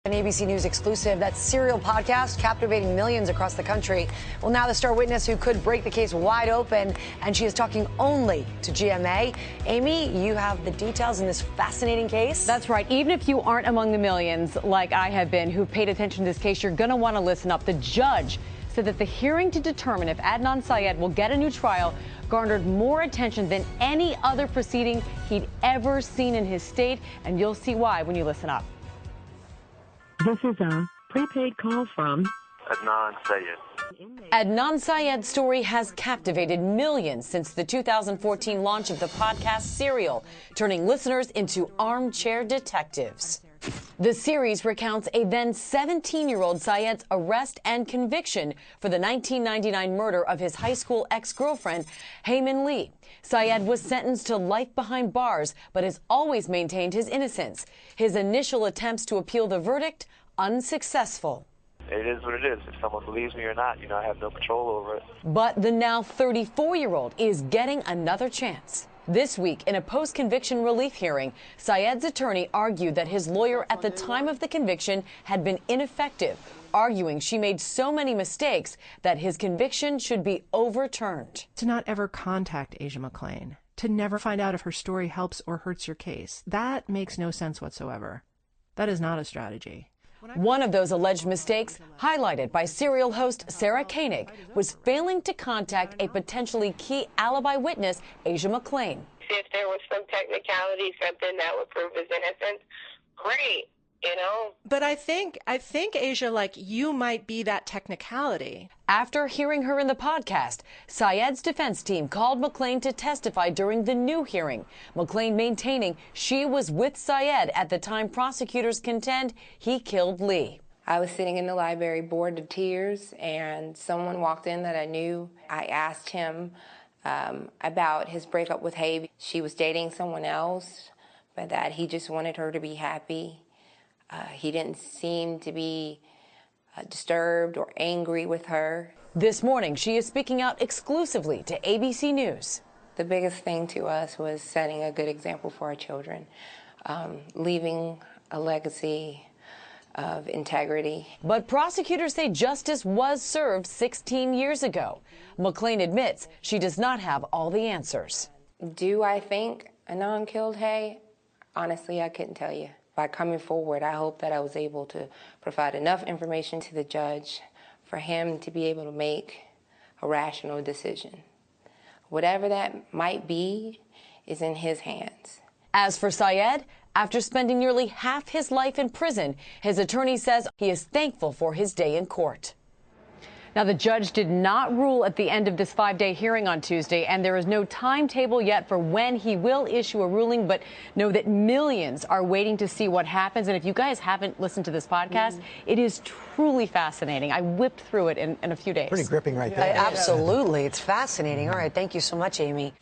An ABC News exclusive, that serial podcast captivating millions across the country. Well, now the star witness who could break the case wide open, and she is talking only to GMA. Amy, you have the details in this fascinating case. That's right. Even if you aren't among the millions, like I have been, who paid attention to this case, you're going to want to listen up. The judge said that the hearing to determine if Adnan Syed will get a new trial garnered more attention than any other proceeding he'd ever seen in his state, and you'll see why when you listen up. This is a prepaid call from Adnan Syed. Adnan Syed's story has captivated millions since the 2014 launch of the podcast Serial, turning listeners into armchair detectives. The series recounts a then 17-year-old Syed's arrest and conviction for the 1999 murder of his high school ex-girlfriend, Heyman Lee. Syed was sentenced to life behind bars, but has always maintained his innocence. His initial attempts to appeal the verdict, unsuccessful. It is what it is. If someone believes me or not, I have no control over it. But the now 34-year-old is getting another chance. This week, in a post-conviction relief hearing, Syed's attorney argued that his lawyer at the time of the conviction had been ineffective, arguing she made so many mistakes that his conviction should be overturned. To not ever contact Asia McClain, to never find out if her story helps or hurts your case, that makes no sense whatsoever. That is not a strategy. One of those alleged mistakes, highlighted by Serial host Sarah Koenig, was failing to contact a potentially key alibi witness, Asia McClain. If there was some technicality, something that would prove his innocence, great, But I think Asia, you might be that technicality. After hearing her in the podcast, Syed's defense team called McClain to testify during the new hearing. McClain maintaining she was with Syed at the time prosecutors contend he killed Lee. I was sitting in the library bored to tears, and someone walked in that I knew. I asked him about his breakup with Hay. She was dating someone else, but that he just wanted her to be happy. He didn't seem to be disturbed or angry with her. This morning, she is speaking out exclusively to ABC News. The biggest thing to us was setting a good example for our children, leaving a legacy of integrity. But prosecutors say justice was served 16 years ago. McClain admits she does not have all the answers. Do I think Adnan killed Hay? Honestly, I couldn't tell you. By coming forward, I hope that I was able to provide enough information to the judge for him to be able to make a rational decision. Whatever that might be is in his hands. As for Syed, after spending nearly half his life in prison, his attorney says he is thankful for his day in court. Now, the judge did not rule at the end of this 5-day hearing on Tuesday, and there is no timetable yet for when he will issue a ruling, but know that millions are waiting to see what happens. And if you guys haven't listened to this podcast, it is truly fascinating. I whipped through it in a few days. Pretty gripping right there. Absolutely. It's fascinating. All right. Thank you so much, Amy.